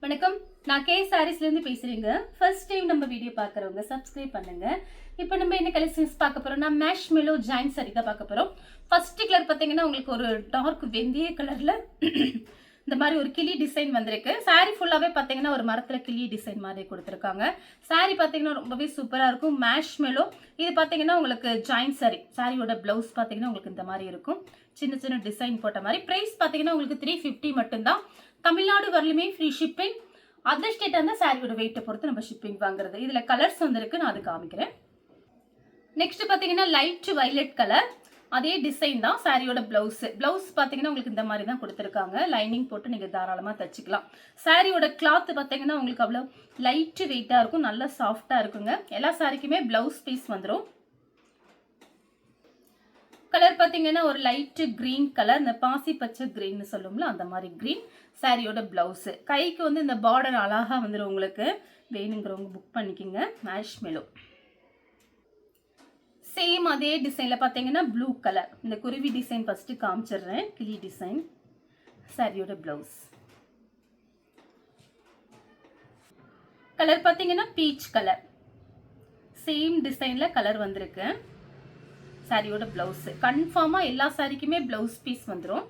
வணக்கம், நான் கே சாரீஸ்லேருந்து பேசுகிறேங்க. ஃபர்ஸ்ட் டைம் நம்ம வீடியோ பார்க்குறவங்க சப்ஸ்கிரைப் பண்ணுங்க. இப்போ நம்ம என்ன கலெக்ஷன்ஸ் பார்க்க போகிறோம்னா மேஷ் மெலோ ஜாயின் சாரி தான் பார்க்க போகிறோம். ஃபர்ஸ்ட் கலர் பார்த்தீங்கன்னா உங்களுக்கு ஒரு டார்க் வெந்தய கலரில் இந்த மாதிரி ஒரு கிளி டிசைன் வந்திருக்கு. சாரி ஃபுல்லாகவே பார்த்தீங்கன்னா ஒரு மரத்தில் கிளி டிசைன் மாதிரி கொடுத்துருக்காங்க. சாரி பார்த்தீங்கன்னா ரொம்பவே சூப்பராக இருக்கும். மேஷ் மெலோ இது பார்த்தீங்கன்னா உங்களுக்கு ஜாயின் சாரி. சாரியோட ப்ளவுஸ் பார்த்தீங்கன்னா உங்களுக்கு இந்த மாதிரி இருக்கும். சின்ன சின்ன டிசைன் போட்ட மாதிரி. ப்ரைஸ் பார்த்தீங்கன்னா உங்களுக்கு 350 மட்டும்தான். தமிழ்நாடு வரலுமே ஃப்ரீ ஷிப்பிங். அதர் ஸ்டேட் அந்த சாரியோட வெயிட்டை பொறுத்து நம்ம ஷிப்பிங் வாங்குறது. இதில் கலர்ஸ் வந்துருக்கு, நான் அது காமிக்கிறேன். நெக்ஸ்ட் பார்த்தீங்கன்னா லைட் வயலட் கலர், அதே டிசைன் தான் சாரியோட பிளவுஸ் பார்த்தீங்கன்னா உங்களுக்கு இந்த மாதிரி தான் கொடுத்துருக்காங்க. லைனிங் போட்டு நீங்கள் தாராளமாக தச்சுக்கலாம். சாரியோட கிளாத் பார்த்தீங்கன்னா உங்களுக்கு அவ்வளோ லைட் வெயிட்டாக இருக்கும், நல்லா சாஃப்டாக இருக்குங்க. எல்லா சாரிக்குமே பிளவுஸ் பீஸ் வந்துடும். கலர் பார்த்தீங்கன்னா ஒரு லைட் கிரீன் கலர், இந்த பாசி பச்சை கிரீன் சொல்லுவோம்ல அந்த மாதிரி கிரீன். சாரியோட பிளவுஸ் கைக்கு வந்து இந்த பார்டர் அழகாக வந்துடும். உங்களுக்கு வேணுங்கிறவங்க புக் பண்ணிக்கோங்க. மேஷ் மெலோ சேம் அதே டிசைனில் பார்த்தீங்கன்னா ப்ளூ கலர், இந்த குருவி டிசைன் ஃபஸ்ட்டு காமிச்சிடுறேன். கிளி டிசைன் சாரியோட பிளவுஸ். கலர் பார்த்தீங்கன்னா பீச் கலர், சேம் டிசைனில் கலர் வந்திருக்கு. சாரியோட பிளவுஸ் கன்ஃபார்மாக எல்லா சாரிக்குமே பிளவுஸ் பீஸ் வந்துடும்.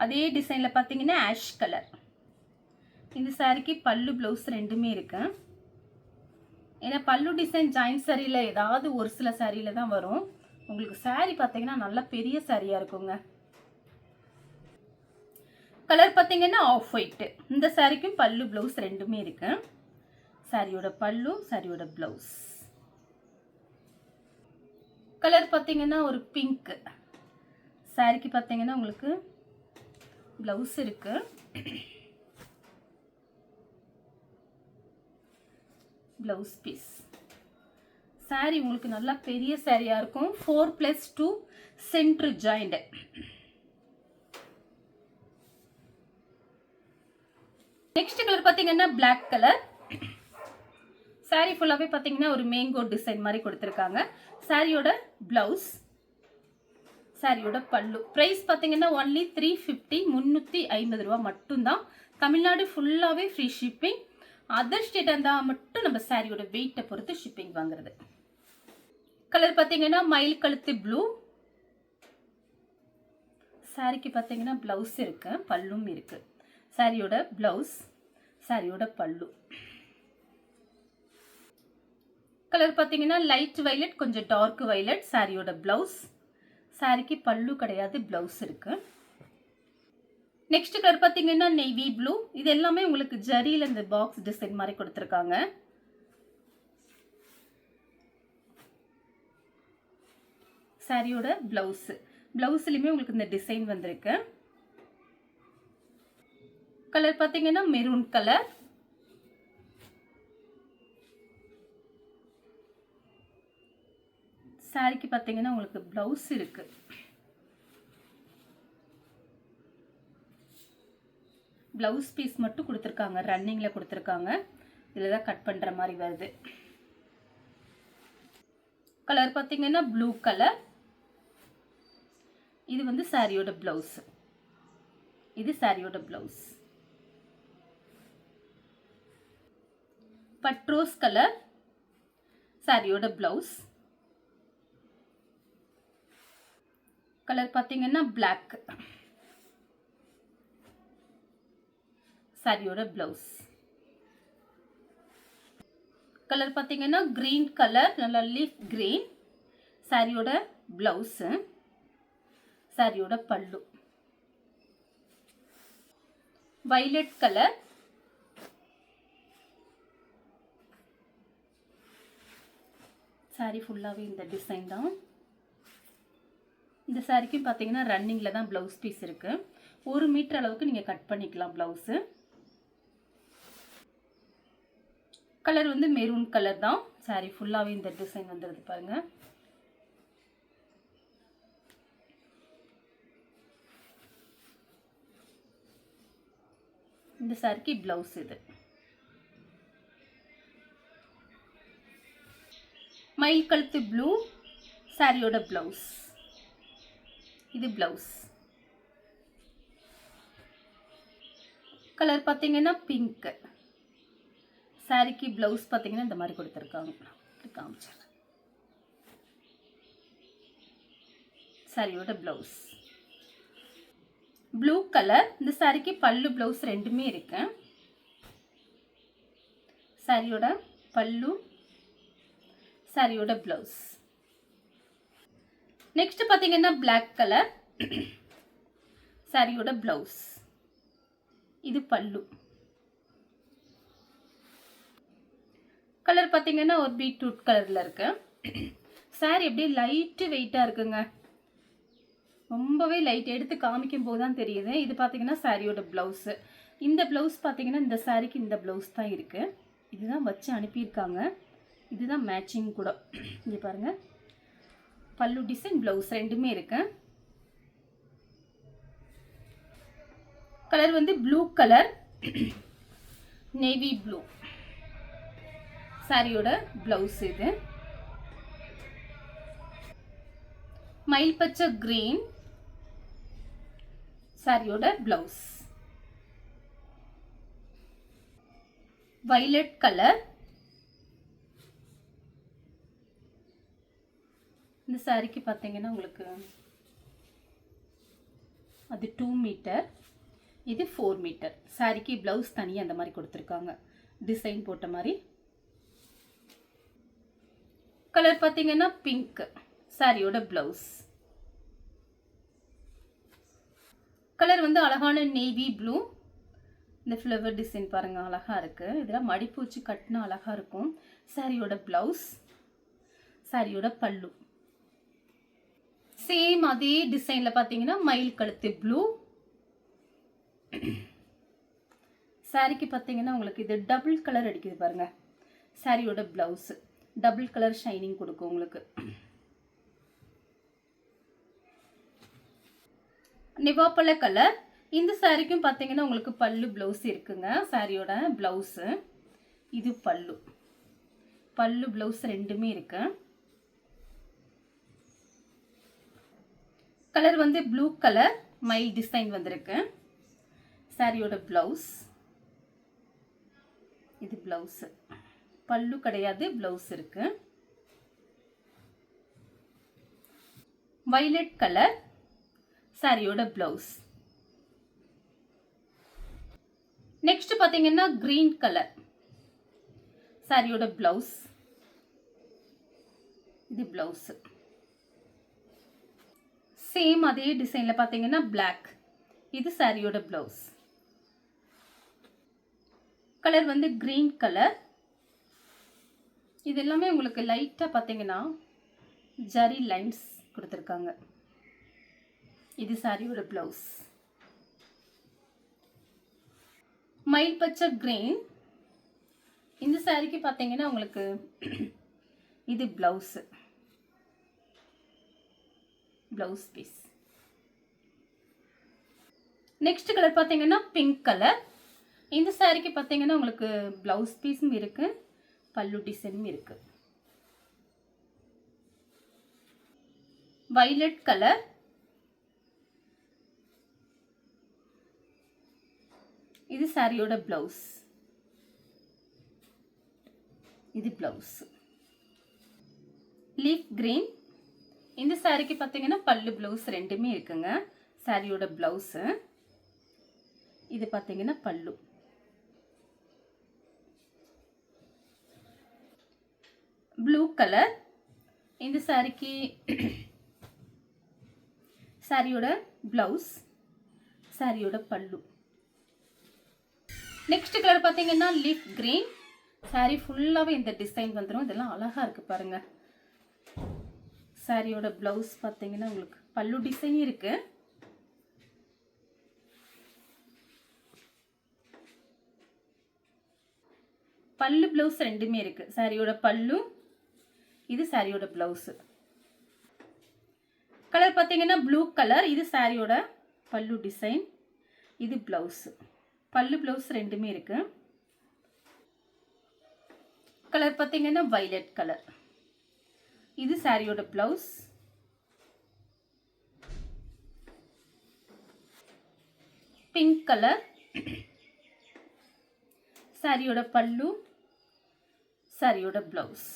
அதே டிசைனில் பார்த்தீங்கன்னா ஆஷ் கலர். இந்த சாரிக்கு பல்லு பிளவுஸ் ரெண்டுமே இருக்கு. ஏன்னா பல்லு டிசைன் ஜாயின் சாரியில் ஏதாவது ஒரு சில சாரியில் தான் வரும். உங்களுக்கு சாரி பார்த்தீங்கன்னா நல்லா பெரிய சாரியாக இருக்குங்க. கலர் பார்த்தீங்கன்னா ஆஃப் ஒயிட். இந்த சாரிக்கும் பல்லு பிளவுஸ் ரெண்டுமே இருக்கு. சாரியோட பல்லு, சாரியோட பிளவுஸ். கலர் பார்த்தீங்கன்னா ஒரு பிங்க். சாரிக்கு பார்த்தீங்கன்னா உங்களுக்கு பிளவுஸ் இருக்கு. Blouse piece. சாரி உங்களுக்கு நல்லா பெரிய சாரியா இருக்கும். 4+2 சென்டர் ஜாயிண்ட். நெக்ஸ்ட் கலர் பார்த்தீங்கன்னா பிளாக் கலர். சாரி ஃபுல்லாகவே பார்த்தீங்கன்னா ஒரு மேங்கோ டிசைன் மாதிரி கொடுத்துருக்காங்க. சாரியோட பிளவுஸ், சாரியோட பல்லு. ப்ரைஸ் பார்த்தீங்கன்னா ஒன்லி 350, 350 ரூபா மட்டும்தான். தமிழ்நாடு ஃபுல்லாகவே ஃப்ரீ ஷிப்பிங். அதர் ஸ்டேட் இருந்தால் மட்டும் நம்ம சாரியோட வெயிட்டை பொறுத்து ஷிப்பிங் வாங்குறது. கலர் பார்த்தீங்கன்னா மயில் கழுத்து ப்ளூ. சாரிக்கு பார்த்தீங்கன்னா பிளவுஸ் இருக்கு, பல்லும் இருக்கு. சாரியோட பிளவுஸ், சாரியோட பல்லு. கலர் பார்த்தீங்கன்னா லைட் வயலட், கொஞ்சம் டார்க் வயலட். சாரியோட பிளவுஸ். சாரிக்கு பல்லு கிடையாது, பிளவுஸ் இருக்கு. நெக்ஸ்ட் கலர் பார்த்தீங்கன்னா நேவி ப்ளூ. இது எல்லாமே உங்களுக்கு ஜரியில் இந்த பாக்ஸ் டிசைன் மாதிரி கொடுத்துருக்காங்க. சாரியோட பிளவுஸ். பிளவுஸ்லையுமே உங்களுக்கு இந்த டிசைன் வந்திருக்கு. கலர் பார்த்தீங்கன்னா மெரூன் கலர். சாரிக்கு பார்த்தீங்கன்னா உங்களுக்கு பிளவுஸ் இருக்கு. பிளவுஸ் பீஸ் மட்டும் கொடுத்துருக்காங்க, ரன்னிங்கில் கொடுத்துருக்காங்க. இதில் தான் கட் பண்ணுற மாதிரி வருது. கலர் பார்த்தீங்கன்னா ப்ளூ கலர். இது வந்து சாரியோட பிளவுஸ். இது சாரியோட பிளவுஸ். பட்ரோஸ் கலர். சாரியோட பிளவுஸ். கலர் பார்த்தீங்கன்னா பிளாக். சாரியோட பிளவுஸ். கலர் பார்த்தீங்கன்னா கிரீன் கலர், நல்லா லீஃப் கிரீன். சாரியோட பிளவுஸ், சாரியோட பல்லு. Violet colour. சாரி ஃபுல்லாகவே இந்த டிசைன் தான். இந்த சாரிக்கும் பார்த்தீங்கன்னா ரன்னிங்கில் தான் ப்ளவுஸ் பீஸ் இருக்குது. 1 மீட்டர் அளவுக்கு நீங்கள் கட் பண்ணிக்கலாம் ப்ளவுஸு. கலர் வந்து மெரூன் கலர் தான். சாரி ஃபுல்லாகவே இந்த டிசைன் வந்துடுது பாருங்க. இந்த சாரிக்கு ப்ளவுஸ் இது. மயில் கழுத்து ப்ளூ. சாரியோட ப்ளவுஸ். இது பிளவுஸ். கலர் பார்த்தீங்கன்னா பிங்க். சாரிக்கு ப்ளவுஸ் பார்த்தீங்கன்னா இந்த மாதிரி கொடுத்துருக்காங்க. காமிச்சேன். சாரியோட ப்ளவுஸ் ப்ளூ கலர். இந்த சாரிக்கு பல்லு ப்ளவுஸ் ரெண்டுமே இருக்கு. சாரியோட பல்லு, சாரியோட ப்ளவுஸ். நெக்ஸ்ட் பார்த்தீங்கன்னா பிளாக் கலர். சாரியோட ப்ளவுஸ், இது பல்லு. கலர் பார்த்தீங்கன்னா ஒரு பீட்ரூட் கலரில் இருக்கு. சாரி எப்படி லைட்டு வெயிட்டாக இருக்குங்க, ரொம்பவே லைட். எடுத்து காமிக்கும் போது தான் தெரியுது. இது பார்த்தீங்கன்னா சாரியோட ப்ளவுஸு. இந்த ப்ளவுஸ் பார்த்தீங்கன்னா இந்த சாரிக்கு இந்த ப்ளவுஸ் தான் இருக்குது. இதுதான் வச்சு அனுப்பியிருக்காங்க. இதுதான் மேட்சிங் கூட. இங்கே பாருங்கள், பல்லு டிசைன், ப்ளவுஸ் ரெண்டுமே இருக்கு. கலர் வந்து ப்ளூ கலர், நேவி ப்ளூ. சாரியோட ப்ளவுஸ் இது. மயில் பச்சை கிரீன். சாரியோட ப்ளவுஸ். Violet colour. இந்த சாரிக்கு பார்த்தீங்கன்னா உங்களுக்கு அது 2 மீட்டர், இது 4 மீட்டர். சாரிக்கு ப்ளவுஸ் தனியாக அந்த மாதிரி கொடுத்துருக்காங்க, டிசைன் போட்ட மாதிரி. கலர் பார்த்தீங்கன்னா பிங்க். சாரியோட ப்ளவுஸ். கலர் வந்து அழகான நேவி ப்ளூ. இந்த ஃப்ளவர் டிசைன் பாருங்க, அழகா இருக்கு. இதெல்லாம் மடிப்பு வச்சு கட்டினா அழகா இருக்கும். சாரியோட ப்ளவுஸ், சாரியோட பல்லு. சேம் அதே டிசைன்ல பார்த்தீங்கன்னா மயில் கழுத்து ப்ளூ. சாரிக்கு பார்த்தீங்கன்னா உங்களுக்கு இது டபுள் கலர் அடிக்குது பாருங்க. சாரியோட ப்ளவுஸ் டபுள் கலர் ஷைனிங் கொடுக்கும் உங்களுக்கு. நிவாப்பழ கலர். இந்த சாரிக்கும் பார்த்தீங்கன்னா உங்களுக்கு பல்லு ப்ளவுஸ் இருக்குங்க. சாரியோட ப்ளவுஸு, இது பல்லு. பல்லு ப்ளவுஸ் ரெண்டுமே இருக்கு. கலர் வந்து ப்ளூ கலர், மயில் டிசைன் வந்திருக்கு. சாரியோட ப்ளவுஸ், இது ப்ளவுஸு. பல்லு கிடையாது, ப்ளவுஸ் இருக்கு. வயலட் கலர், சாரியோட ப்ளவுஸ். நெக்ஸ்ட் பார்த்தீங்கன்னா கிரீன் கலர். சாரியோட ப்ளவுஸ், இது ப்ளவுஸ். சேம் அதே டிசைன்ல பார்த்தீங்கன்னா பிளாக். இது சாரியோட ப்ளவுஸ். கலர் வந்து கிரீன் கலர். இது எல்லாமே உங்களுக்கு லைட்டாக பார்த்தீங்கன்னா ஜரி லைன்ஸ் கொடுத்துருக்காங்க. இது சாரியோட ப்ளவுஸ். மயில் பச்சை கிரீன். இந்த சாரிக்கு பார்த்தீங்கன்னா உங்களுக்கு இது blouse, blouse piece. Next colour பார்த்தீங்கன்னா பிங்க் கலர். இந்த சாரிக்கு பார்த்தீங்கன்னா உங்களுக்கு ப்ளவுஸ் பீஸும் இருக்கு, பல்லு டிசைனும் இருக்கு. Violet colour. இது சாரியோட ப்ளவுஸ், இது ப்ளவுஸ். Leaf green. இந்த சாரிக்கு பார்த்தீங்கன்னா பல்லு ப்ளவுஸ் ரெண்டுமே இருக்குங்க. சாரியோட ப்ளவுஸு, இது பார்த்தீங்கன்னா பல்லு. Blue colour. இந்த சாரிக்கு சாரியோட ப்ளவுஸ், சாரியோட பல்லு. நெக்ஸ்ட் கலர் பார்த்தீங்கன்னா லீஃப் கிரீன். சாரி ஃபுல்லாகவே இந்த டிசைன் வந்துடும். இதெல்லாம் அழகாக இருக்குது பாருங்க. சாரியோட ப்ளவுஸ் பார்த்தீங்கன்னா உங்களுக்கு பல்லு டிசைன் இருக்கு. பல்லு ப்ளவுஸ் ரெண்டுமே இருக்கு. சாரியோட பல்லு, இது சாரியோட ப்ளவுஸ். கலர் பார்த்தீங்கன்னா ப்ளூ கலர். இது சாரியோட பல்லு டிசைன், இது ப்ளவுஸ். பல்லு ப்ளவுஸ் ரெண்டுமே இருக்கு. கலர் பார்த்தீங்கன்னா வயலட் கலர். இது சாரியோட ப்ளவுஸ். Pink colour. சாரியோட பல்லு, சாரியோட பிளவுஸ்.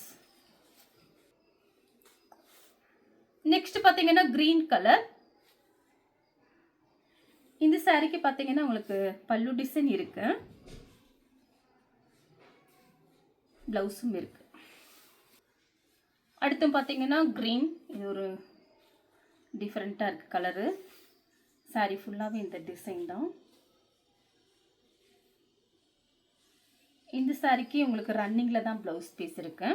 நெக்ஸ்ட் பார்த்தீங்கன்னா கிரீன் கலர். இந்த சாரிக்கு பார்த்தீங்கன்னா உங்களுக்கு பல்லு டிசைன் இருக்கு, பிளவுஸும் இருக்கு. அடுத்து பார்த்தீங்கன்னா கிரீன். இது ஒரு டிஃப்ரெண்ட்டாக இருக்குது கலரு. சாரி ஃபுல்லாகவே இந்த டிசைன் தான். இந்த சாரிக்கு உங்களுக்கு ரன்னிங்கில் தான் ப்ளவுஸ் பீஸ் இருக்கு.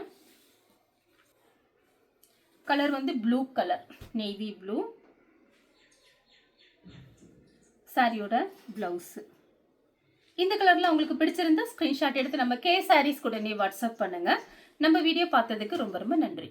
கலர் வந்து ப்ளூ கலர், நேவி ப்ளூ. சாரியோட ப்ளவுஸு இந்த கலரில் உங்களுக்கு பிடிச்சிருந்தா ஸ்க்ரீன்ஷாட் எடுத்து நம்ம கே சாரீஸ் கூட வாட்ஸ்அப் பண்ணுங்கள். நம்ம வீடியோ பார்த்ததுக்கு ரொம்ப ரொம்ப நன்றி.